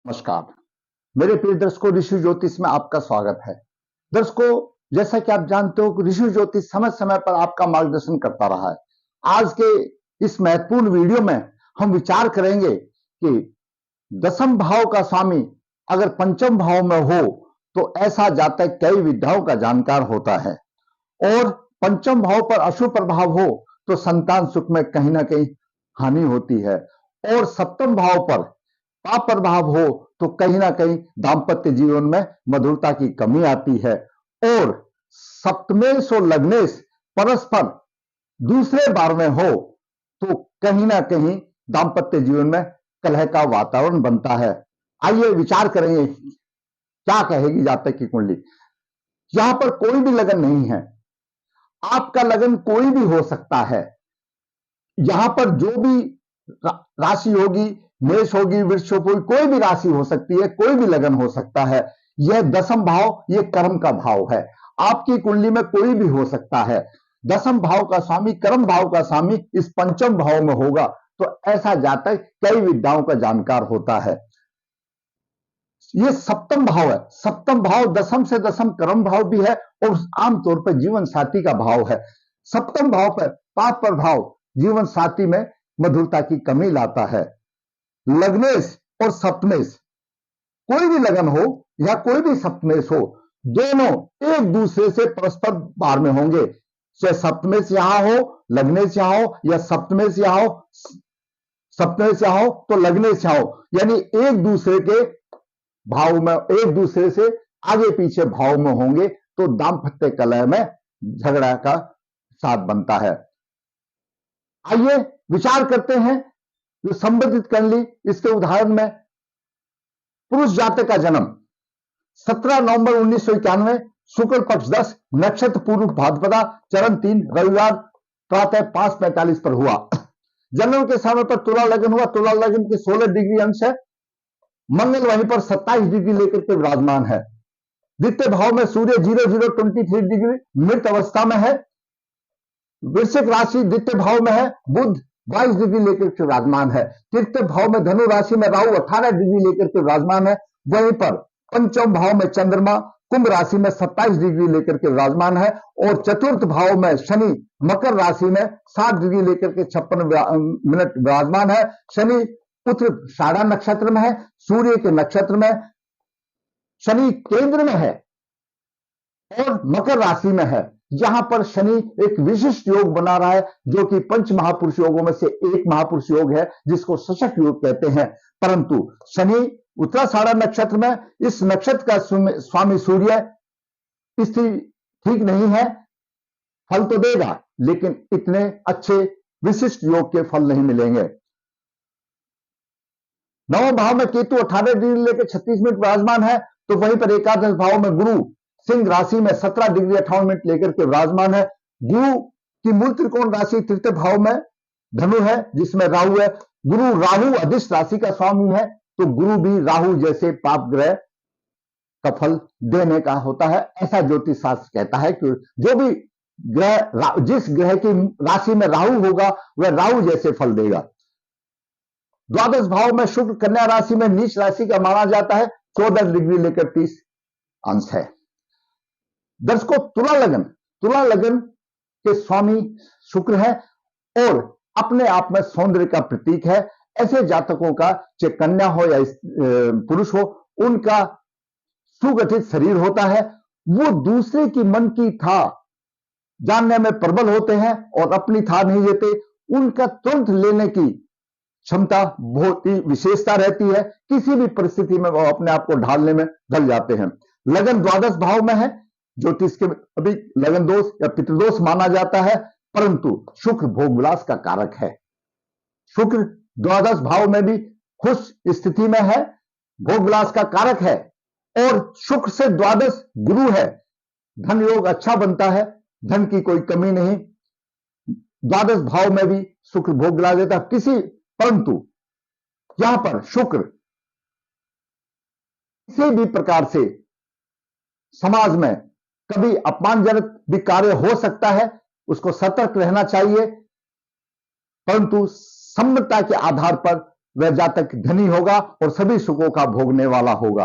नमस्कार। मेरे प्रिय दर्शकों, ऋषि ज्योतिष में आपका स्वागत है। दर्शकों, जैसा कि आप जानते हो कि ऋषि ज्योतिष समय समय पर आपका मार्गदर्शन करता रहा है। आज के इस महत्वपूर्ण वीडियो में हम विचार करेंगे कि दसम भाव का स्वामी अगर पंचम भाव में हो तो ऐसा जातक कई विद्याओं का जानकार होता है, और पंचम भाव पर अशुभ प्रभाव हो तो संतान सुख में कहीं ना कहीं हानि होती है, और सप्तम भाव पर पाप प्रभाव हो तो कहीं ना कहीं दाम्पत्य जीवन में मधुरता की कमी आती है, और सप्तमेश और लग्नेश परस्पर दूसरे बार में हो तो कहीं ना कहीं दाम्पत्य जीवन में कलह का वातावरण बनता है। आइए विचार करेंगे क्या कहेगी जातक की कुंडली। यहां पर कोई भी लगन नहीं है, आपका लगन कोई भी हो सकता है। यहां पर जो भी राशि होगी, मेष होगी, वृष होगी, कोई भी राशि हो सकती है, कोई भी लगन हो सकता है। यह दसम भाव, यह कर्म का भाव है। आपकी कुंडली में कोई भी हो सकता है। दसम भाव का स्वामी, कर्म भाव का स्वामी इस पंचम भाव में होगा तो ऐसा जातक कई विद्याओं का जानकार होता है। यह सप्तम भाव है। सप्तम भाव दसम से दसम कर्म भाव भी है और आमतौर पर जीवन साथी का भाव है। सप्तम भाव पर पाप प्रभाव जीवन साथी में मधुरता की कमी लाता है। लग्नेश और सप्तमेश, कोई भी लगन हो या कोई भी सप्तमेश हो, दोनों एक दूसरे से परस्पर बार में होंगे। चाहे सप्तमेश यहां हो, लग्नेश यहां हो, या सप्तमेश यहां हो, सप्तमेश यहां हो तो लग्नेश यहां हो, यानी एक दूसरे के भाव में, एक दूसरे से आगे पीछे भाव में होंगे तो दाम्पत्य कलह में झगड़ा का साथ बनता है। आइए विचार करते हैं जो संबंधित कुंडली। इसके उदाहरण में पुरुष जातक का जन्म 17 नवंबर 1991, शुक्ल पक्ष 10, नक्षत्र पूर्व भाद्रपदा, चरण 3, रविवार प्रातः 5:45 पर हुआ। जन्म के समय पर तुला लगन हुआ। तुला लगन के 16 डिग्री अंश है। मंगल वहीं पर 27 डिग्री लेकर के विराजमान है। द्वितीय भाव में सूर्य 0023 डिग्री मृत अवस्था में है। वृश्चिक राशि द्वितीय भाव में है। बुध 22 डिग्री लेकर के विराजमान है। तृतीय भाव में धनु राशि में राहु 18 डिग्री लेकर के विराजमान है। वहीं पर पंचम भाव में चंद्रमा कुंभ राशि में 27 डिग्री लेकर के विराजमान है, और चतुर्थ भाव में शनि मकर राशि में 7 डिग्री लेकर के 56 मिनट विराजमान है। शनि उत्तराषाढ़ा नक्षत्र में है, सूर्य के नक्षत्र में शनि केंद्र में है और मकर राशि में है। यहां पर शनि एक विशिष्ट योग बना रहा है जो कि पंच महापुरुष योगों में से एक महापुरुष योग है, जिसको शशक योग कहते हैं। परंतु शनि उत्तराषाढ़ा नक्षत्र में, इस नक्षत्र का स्वामी सूर्य स्थिति ठीक नहीं है। फल तो देगा लेकिन इतने अच्छे विशिष्ट योग के फल नहीं मिलेंगे। नवम भाव में केतु 18 डिग्री लेकर 36 मिनट विराजमान है, तो वहीं पर एकादश भाव में गुरु सिंह राशि में 17 डिग्री 58 मिनट लेकर के विराजमान है। गुरु की मूल त्रिकोण राशि तृतीय भाव में धनु है, जिसमें राहु है। गुरु राहु अधिष्ट राशि का स्वामी है, तो गुरु भी राहु जैसे पाप ग्रह का फल देने का होता है। ऐसा ज्योतिष शास्त्र कहता है कि जो भी ग्रह, जिस ग्रह की राशि में राहु होगा वह राहु जैसे फल देगा। द्वादश भाव में शुक्र कन्या राशि में नीच राशि का माना जाता है, 14 डिग्री लेकर 30 अंश है। दर्शकों, तुला लगन के स्वामी शुक्र है और अपने आप में सौंदर्य का प्रतीक है। ऐसे जातकों का, चाहे कन्या हो या पुरुष हो, उनका सुगठित शरीर होता है। वो दूसरे की मन की था जानने में प्रबल होते हैं और अपनी था नहीं देते। उनका तुरंत लेने की क्षमता बहुत ही विशेषता रहती है। किसी भी परिस्थिति में वो अपने आप को ढालने में ढल जाते हैं। लगन द्वादश भाव में है, ज्योतिष के अभी लगन दोष या पितृदोष माना जाता है, परंतु शुक्र भोग विलास का कारक है। शुक्र द्वादश भाव में भी खुश स्थिति में है, भोग विलास का कारक है, और शुक्र से द्वादश गुरु है। धन योग अच्छा बनता है, धन की कोई कमी नहीं। द्वादश भाव में भी शुक्र भोग विलास देता है। परंतु यहां पर शुक्र किसी भी प्रकार से समाज में कभी अपमानजनक भी कार्य हो सकता है, उसको सतर्क रहना चाहिए। परंतु सम्यता के आधार पर वह जातक धनी होगा और सभी सुखों का भोगने वाला होगा।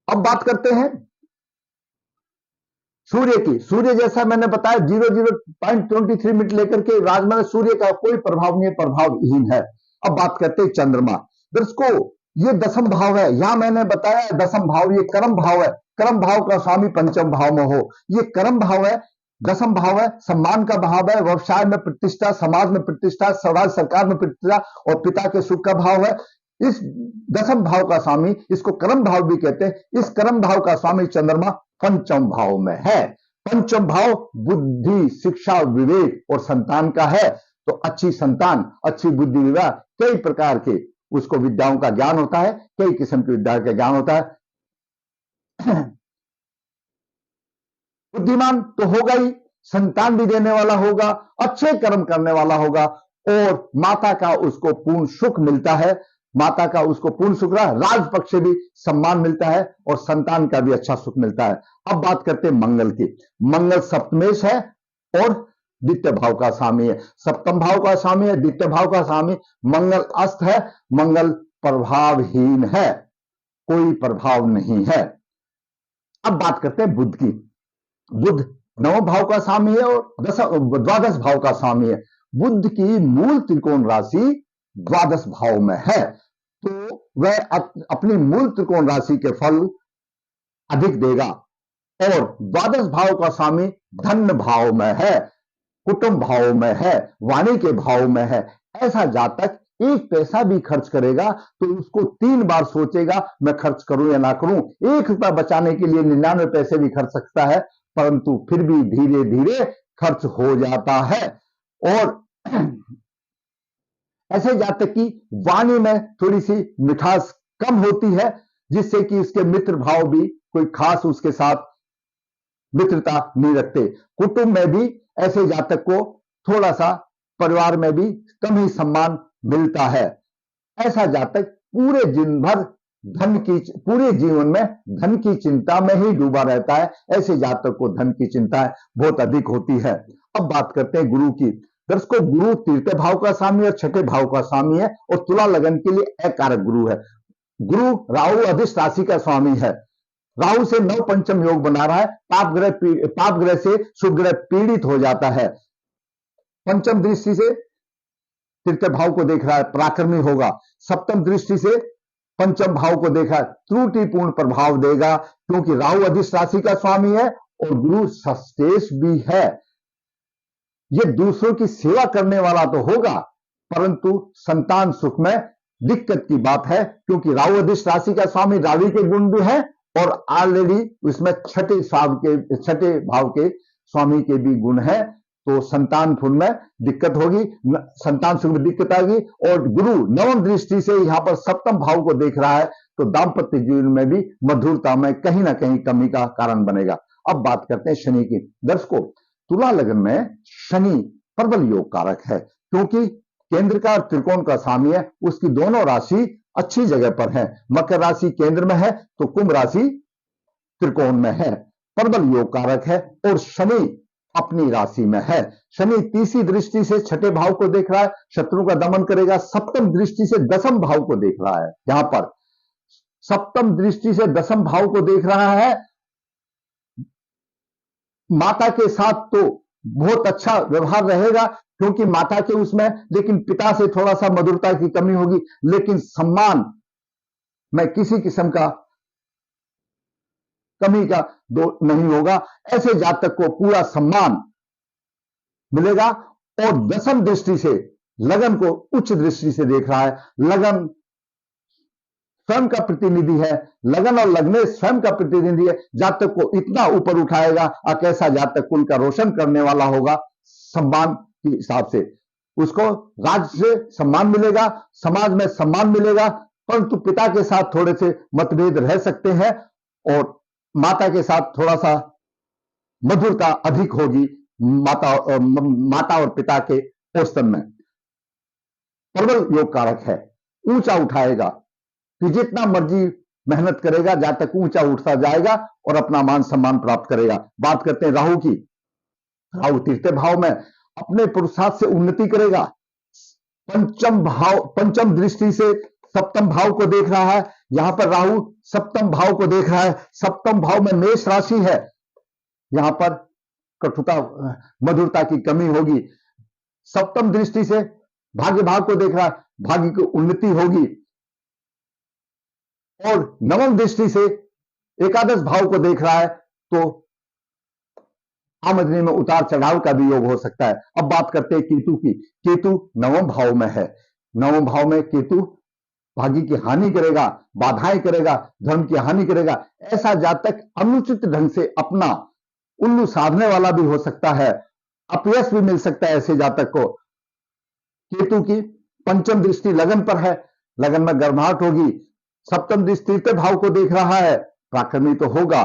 अब बात करते हैं सूर्य की। सूर्य जैसा मैंने बताया 00.23 मिनट लेकर के राजमा में सूर्य का कोई प्रभाव नहीं है, प्रभावहीन है। अब बात करते हैं चंद्रमा। दर्शकों, ये दसम भाव है। यहां मैंने बताया दसम भाव ये कर्म भाव है। कर्म भाव का स्वामी पंचम भाव में हो, ये कर्म भाव है। दसम भाव है, सम्मान का भाव है, व्यवसाय में प्रतिष्ठा, समाज में प्रतिष्ठा, स्वराज सरकार में प्रतिष्ठा और पिता के सुख का भाव है। इस दसम भाव का स्वामी, इसको कर्म भाव भी कहते हैं, इस कर्म भाव का स्वामी चंद्रमा पंचम भाव में है। पंचम भाव बुद्धि, शिक्षा, विवेक और संतान का है। तो अच्छी संतान, अच्छी बुद्धि, विवाह, कई प्रकार के उसको विद्याओं का ज्ञान होता है, कई किस्म की विद्या का ज्ञान होता है। बुद्धिमान तो होगा ही, संतान भी देने वाला होगा, अच्छे कर्म करने वाला होगा और माता का उसको पूर्ण सुख मिलता है। माता का उसको पूर्ण सुख रहा, राज पक्ष से भी सम्मान मिलता है और संतान का भी अच्छा सुख मिलता है। अब बात करते हैं मंगल की। मंगल सप्तमेश है और द्वितीय भाव का स्वामी है। सप्तम भाव का स्वामी है, द्वितीय भाव का स्वामी। मंगल अस्त है, मंगल प्रभावहीन है, कोई प्रभाव नहीं है। अब बात करते हैं बुध की। बुध नवम भाव का स्वामी है और द्वादश भाव का स्वामी है। बुध की मूल त्रिकोण राशि द्वादश भाव में है, तो वह अपनी मूल त्रिकोण राशि के फल अधिक देगा। और द्वादश भाव का स्वामी धन भाव में है, कुटुंब भाव में है, वाणी के भाव में है। ऐसा जातक एक पैसा भी खर्च करेगा तो उसको 3 बार सोचेगा, मैं खर्च करूं या ना करूं। 1 रुपया बचाने के लिए 99 पैसे भी खर्च सकता है, परंतु फिर भी धीरे धीरे खर्च हो जाता है। और ऐसे जातक की वाणी में थोड़ी सी मिठास कम होती है, जिससे कि उसके मित्र भाव भी कोई खास उसके साथ मित्रता नहीं रखते। कुटुंब में भी ऐसे जातक को थोड़ा सा परिवार में भी कम ही सम्मान मिलता है। ऐसा जातक पूरे दिन भर पूरे जीवन में धन की चिंता में ही डूबा रहता है। ऐसे जातक को धन की चिंता बहुत अधिक होती है। अब बात करते हैं गुरु की। दर्शकों, गुरु तृतीय भाव का स्वामी और छठे भाव का स्वामी है और तुला लगन के लिए अकारक गुरु है। गुरु राहु अधिष्ट राशि का स्वामी है। राहु से 9 पंचम योग बना रहा है। पाप ग्रह से शुभ ग्रह पीड़ित हो जाता है। पंचम दृष्टि से तृतीय भाव को देख रहा है, पराक्रमी होगा। सप्तम दृष्टि से पंचम भाव को देखा, त्रुटिपूर्ण प्रभाव देगा, क्योंकि राहु अधिष्ट राशि का स्वामी है और गुरु षष्ठेश भी है। ये दूसरों की सेवा करने वाला तो होगा, परंतु संतान सुख में दिक्कत की बात है, क्योंकि राहु अधिष्ट राशि का स्वामी रावि के गुण भी है और ऑलरेडी उसमें छठे भाव के स्वामी के भी गुण है। तो संतान सुख में दिक्कत होगी, संतान सुख में दिक्कत आएगी। और गुरु नवम दृष्टि से यहां पर सप्तम भाव को देख रहा है, तो दाम्पत्य जीवन में भी मधुरता में कहीं ना कहीं कमी का कारण बनेगा। अब बात करते हैं शनि की। दर्शकों, तुला लगन में शनि प्रबल योग कारक है, क्योंकि केंद्र का और त्रिकोण का स्वामी है। उसकी दोनों राशि अच्छी जगह पर है। मकर राशि केंद्र में है तो कुंभ राशि त्रिकोण में है। प्रबल योग कारक है और शनि अपनी राशि में है। शनि तीसरी दृष्टि से छठे भाव को देख रहा है, शत्रु का दमन करेगा। सप्तम दृष्टि से दसम भाव को देख रहा है। यहां पर सप्तम दृष्टि से दसम भाव को देख रहा है। माता के साथ तो बहुत अच्छा व्यवहार रहेगा, क्योंकि माता के उसमें, लेकिन पिता से थोड़ा सा मधुरता की कमी होगी। लेकिन सम्मान में किसी किस्म का कमी का दो नहीं होगा। ऐसे जातक को पूरा सम्मान मिलेगा। और दसम दृष्टि से लगन को उच्च दृष्टि से देख रहा है। लगन स्वयं का प्रतिनिधि है, लगन और लग्नेश स्वयं का प्रतिनिधि है। जातक को इतना ऊपर उठाएगा, कैसा जातक कुल का रोशन करने वाला होगा। सम्मान के हिसाब से उसको राज्य से सम्मान मिलेगा, समाज में सम्मान मिलेगा, परंतु पिता के साथ थोड़े से मतभेद रह सकते हैं और माता के साथ थोड़ा सा मधुरता अधिक होगी। माता और पिता के औसतन में प्रबल योग कारक है, ऊंचा उठाएगा। कि जितना मर्जी मेहनत करेगा, जातक ऊंचा उठता जाएगा और अपना मान सम्मान प्राप्त करेगा। बात करते हैं राहु की। राहु तृतीय भाव में अपने पुरुषार्थ से उन्नति करेगा। पंचम दृष्टि से सप्तम भाव को देख रहा है। यहां पर राहु सप्तम भाव को देख रहा है। सप्तम भाव में मेष राशि है, यहां पर कटुता मधुरता की कमी होगी। सप्तम दृष्टि से भाग्य भाव को देख रहा है, भाग्य की उन्नति होगी। और नवम दृष्टि से एकादश भाव को देख रहा है, तो आमदनी में उतार चढ़ाव का भी योग हो सकता है। अब बात करते हैं केतु की। केतु नवम भाव में है। नवम भाव में केतु भाग्य की हानि करेगा, बाधाएं करेगा, धर्म की हानि करेगा। ऐसा जातक अनुचित ढंग से अपना उल्लू साधने वाला भी हो सकता है, अपयश भी मिल सकता है ऐसे जातक को। केतु की पंचम दृष्टि लगन पर है, लगन में गर्माहट होगी। सप्तम दृष्टि तृतीय भाव को देख रहा है, पराक्रमी तो होगा,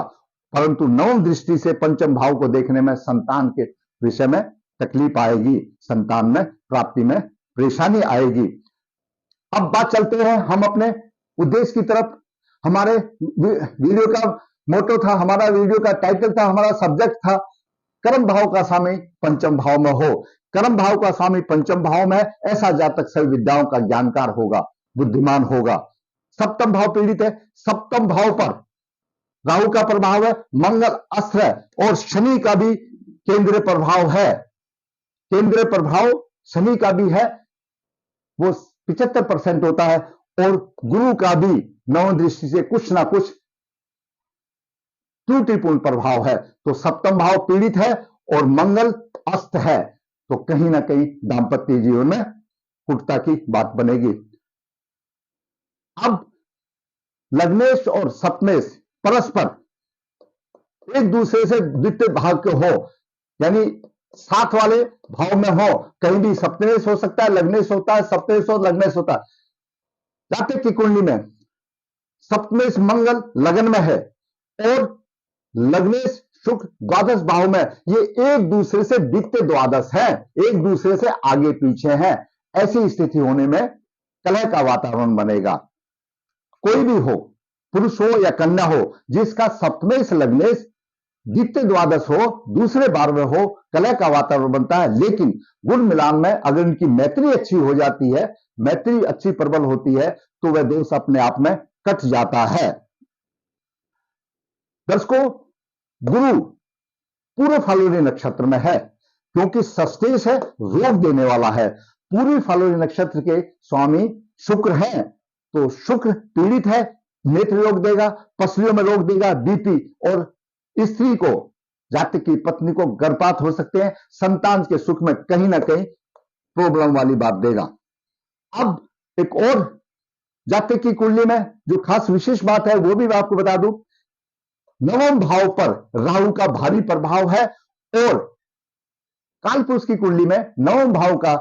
परंतु नवम दृष्टि से पंचम भाव को देखने में संतान के विषय में तकलीफ आएगी, संतान में प्राप्ति में परेशानी आएगी। अब बात चलते हैं हम अपने उद्देश्य की तरफ। हमारे वीडियो का मोटो था, हमारा वीडियो का टाइटल था, हमारा सब्जेक्ट था कर्म भाव का स्वामी पंचम भाव में हो। कर्म भाव का स्वामी पंचम भाव में है, ऐसा जातक सभी विद्याओं का ज्ञानकार होगा, बुद्धिमान होगा। सप्तम भाव पीड़ित है। सप्तम भाव पर राहु का प्रभाव है, मंगल अस्त्र है, और शनि का भी केंद्रीय प्रभाव है। केंद्रीय प्रभाव शनि का भी है, वो 75% होता है। और गुरु का भी नवम दृष्टि से कुछ ना कुछ त्रुटिपूर्ण प्रभाव है। तो सप्तम भाव पीड़ित है और मंगल अस्त है, तो कहीं ना कहीं दांपत्य जीवन में कुटता की बात बनेगी। अब लग्नेश और सप्तमेश परस्पर एक दूसरे से द्वितीय भाव के हो, यानी साथ वाले भाव में हो। कहीं भी सप्तमेश हो सकता है, लग्नेश होता है, सप्तमेश और लग्नेश होता है। जातक की कुंडली में सप्तमेश मंगल लगन में है और लग्नेश शुक्र द्वादश भाव में, ये एक दूसरे से द्वितीय द्वादश है, एक दूसरे से आगे पीछे हैं। ऐसी स्थिति होने में कलह का वातावरण बनेगा। कोई भी हो, पुरुष हो या कन्या हो, जिसका सप्तमेश लग्नेश द्वितीय द्वादश हो, दूसरे बार में हो, कलह का वातावरण बनता है। लेकिन गुण मिलान में अगर इनकी मैत्री अच्छी हो जाती है, मैत्री अच्छी प्रबल होती है, तो वह दोष अपने आप में कट जाता है। दर्शकों, गुरु पूर्व फाल्गुनी नक्षत्र में है, क्योंकि षष्ठेश है, रोग देने वाला है। पूर्व फाल्गुनी नक्षत्र के स्वामी शुक्र हैं, तो शुक्र पीड़ित है, नेत्र रोग देगा, पसलियों में रोग देगा, बीपी, और स्त्री को, जातक की पत्नी को गर्भपात हो सकते हैं, संतान के सुख में कहीं ना कहीं प्रॉब्लम वाली बात देगा। अब एक और जातक की कुंडली में जो खास विशेष बात है वो भी मैं आपको बता दूं। नवम भाव पर राहु का भारी प्रभाव है और कालपुरुष की कुंडली में नवम भाव का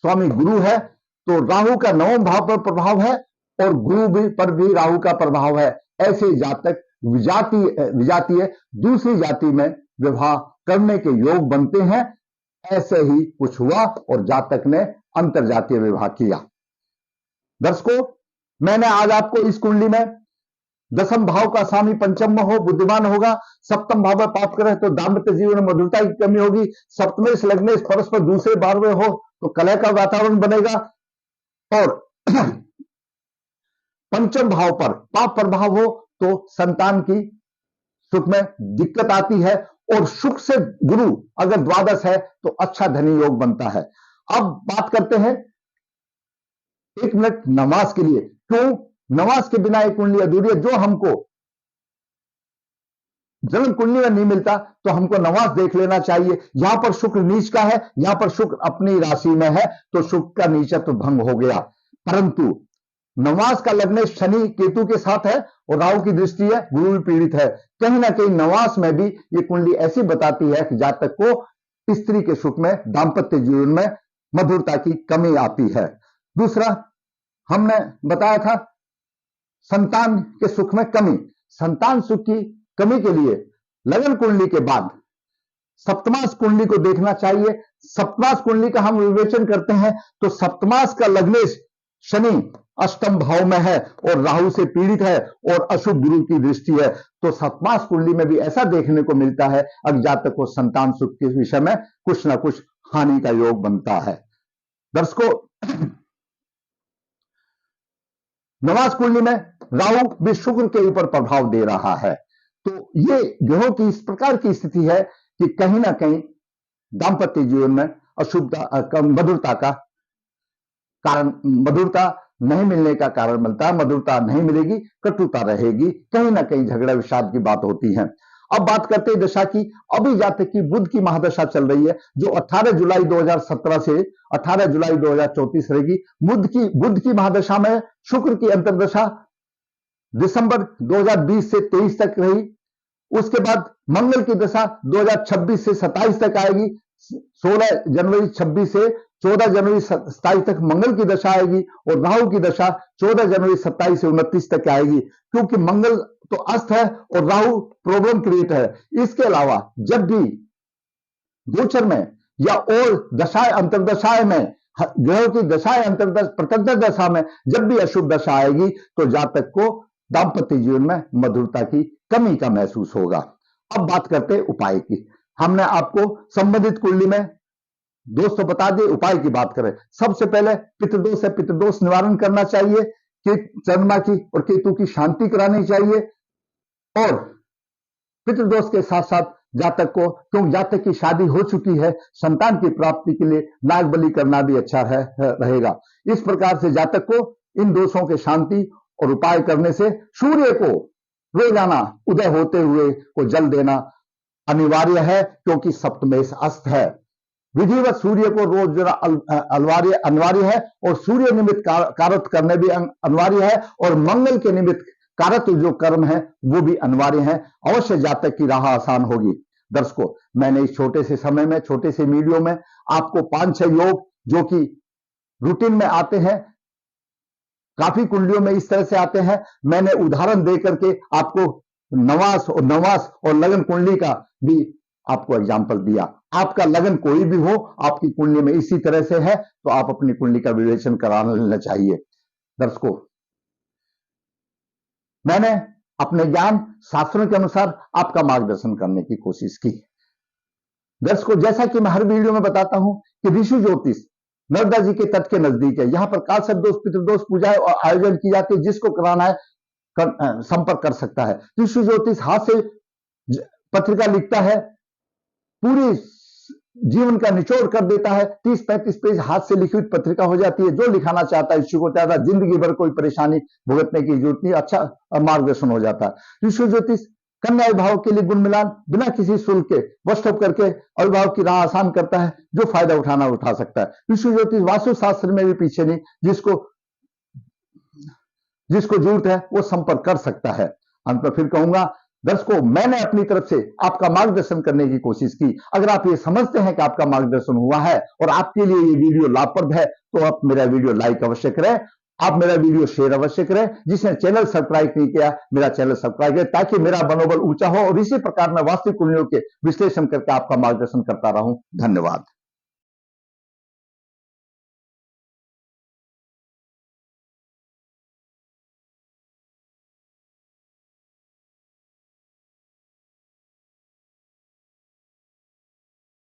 स्वामी गुरु है, तो राहु का नवम भाव पर प्रभाव है और गुरु भी पर भी राहु का प्रभाव है। ऐसे जातक विजातीय दूसरी जाति में विवाह करने के योग बनते हैं। ऐसे ही कुछ हुआ और जातक ने अंतरजातीय विवाह किया। दर्शकों, मैंने आज आपको इस कुंडली में दसम भाव का स्वामी पंचम में हो, बुद्धिमान होगा। सप्तम भाव में पाप करे तो दाम्पत्य जीवन में मधुरता की कमी होगी। सप्तमेश लग्नेश परस्पर दूसरे बार में हो तो कलह का वातावरण बनेगा। और पंचम भाव पर पाप प्रभाव हो तो संतान की सुख में दिक्कत आती है। और सुख से गुरु अगर द्वादश है तो अच्छा धनी योग बनता है। अब बात करते हैं 1 मिनट नमाज के लिए। क्यों नमाज के बिना एक कुंडली अधूरी है? जो हमको जन्म कुंडली में नहीं मिलता तो हमको नमाज देख लेना चाहिए। यहां पर शुक्र नीच का है, यहां पर शुक्र अपनी राशि में है, तो शुक्र का नीचत्व भंग हो गया। परंतु नवाज का लग्न शनि केतु के साथ है और राहु की दृष्टि है, गुरु भी पीड़ित है। कहीं ना कहीं नवाज में भी ये कुंडली ऐसी बताती है कि जातक को स्त्री के सुख में, दाम्पत्य जीवन में मधुरता की कमी आती है। दूसरा हमने बताया था संतान के सुख में कमी। संतान सुख की कमी के लिए लगन कुंडली के बाद सप्तमास कुंडली को देखना चाहिए। सप्तमास कुंडली का हम विवेचन करते हैं तो सप्तमास का लग्नेश शनि अष्टम भाव में है और राहु से पीड़ित है और अशुभ गुरु की दृष्टि है। तो सप्तमास कुंडली में भी ऐसा देखने को मिलता है अगर जातक को संतान सुख के विषय में कुछ ना कुछ हानि का योग बनता है। दर्शकों, नवाज कुंडली में राहु भी शुक्र के ऊपर प्रभाव दे रहा है। तो ये ग्रहों की इस प्रकार की स्थिति है कि कहीं ना कहीं दाम्पत्य जीवन में अशुभता, मधुरता का कारण, मधुरता नहीं मिलने का कारण बनता है। मधुरता नहीं मिलेगी, कटुता रहेगी, कहीं ना कहीं झगड़ा विषाद की बात होती है। अब बात करते हैं दशा की। अभी जातक की बुध की महादशा चल रही है, जो 18 जुलाई 2017 से 18 जुलाई 2034 रहेगी। बुध की महादशा में शुक्र की अंतर्दशा दिसंबर 2020 से 23 तक रही। उसके बाद मंगल की दशा 2026 से 27 तक आएगी। 16 जनवरी 26 से 14 जनवरी 27 तक मंगल की दशा आएगी, और राहु की दशा 14 जनवरी 27 से 29 तक आएगी। क्योंकि मंगल तो अस्त है और राहु प्रॉब्लम क्रिएट है। इसके अलावा जब भी गोचर में या और दशाएं अंतर्दशाएं में, ग्रहों की दशाएं प्रत्यंतर दशा में जब भी अशुभ दशा आएगी, तो जातक को दाम्पत्य जीवन में मधुरता की कमी का महसूस होगा। अब बात करते हैं उपाय की। हमने आपको संबंधित कुंडली में दोस्तों बता दिए, उपाय की बात करें। सबसे पहले पितृदोष है, पितृदोष निवारण करना चाहिए, कि चंद्रमा की और केतु की शांति करानी चाहिए। और पितृदोष के साथ साथ जातक को, क्योंकि जातक की शादी हो चुकी है, संतान की प्राप्ति के लिए नाग बलि करना भी अच्छा रहेगा। इस प्रकार से जातक को इन दोषों के शांति और उपाय करने से सूर्य को रोजाना उदय होते हुए को जल देना अनिवार्य है, क्योंकि सप्तमेश अस्त है। विधिवत सूर्य को रोज अनिवार्य है, और सूर्य निमित्त कारत करने भी अनिवार्य है, और मंगल के निमित्त कारक जो कर्म है वो भी अनिवार्य है। अवश्य जातक की राह आसान होगी। दर्शकों, मैंने इस छोटे से समय में, छोटे से वीडियो में आपको 5-6 योग जो कि रूटीन में आते हैं, काफी कुंडलियों में इस तरह से आते हैं, मैंने उदाहरण दे करके आपको नवास और लगन कुंडली का भी आपको एग्जाम्पल दिया। आपका लगन कोई भी हो, आपकी कुंडली में इसी तरह से है, तो आप अपनी कुंडली का विवेचन करा लेना चाहिए। दर्शकों, मैंने अपने ज्ञान शास्त्रों के अनुसार आपका मार्गदर्शन करने की कोशिश की। दर्शकों, जैसा कि मैं हर वीडियो में बताता हूं कि ऋषि ज्योतिष नर्मदा जी के तट के नजदीक है। यहां पर काल सर्पदोष, पितृदोष पूजा और आयोजन की जाती है। जिसको कराना है संपर्क कर सकता है। ऋषि ज्योतिष हाथ से पत्रिका लिखता है, पूरी जीवन का निचोड़ कर देता है। 30-35 पेज हाथ से लिखी हुई पत्रिका हो जाती है। जो लिखाना चाहता है, इच्छुक होता है, जिंदगी भर कोई परेशानी भुगतने की जरूरत नहीं, अच्छा मार्गदर्शन हो जाता है। ऋषि ज्योतिष कन्या अभिभावक के लिए गुण मिलान बिना किसी शुल्क के व्हाट्सएप करके अभिभावक की राह आसान करता है। जो फायदा उठाना उठा सकता है। ऋषि ज्योतिष वास्तु शास्त्र में भी पीछे नहीं, जिसको जरूरत है वो संपर्क कर सकता है। अंत में फिर कहूंगा, दर्शकों, मैंने अपनी तरफ से आपका मार्गदर्शन करने की कोशिश की। अगर आप ये समझते हैं कि आपका मार्गदर्शन हुआ है और आपके लिए ये वीडियो लाभप्रद है, तो आप मेरा वीडियो लाइक अवश्य करें, आप मेरा वीडियो शेयर अवश्य करें। जिसने चैनल सब्सक्राइब नहीं किया, मेरा चैनल सब्सक्राइब करें, ताकि मेरा मनोबल ऊंचा हो और इसी प्रकार मैं वास्तविक कुंडलियों के विश्लेषण करके आपका मार्गदर्शन करता रहूं। धन्यवाद।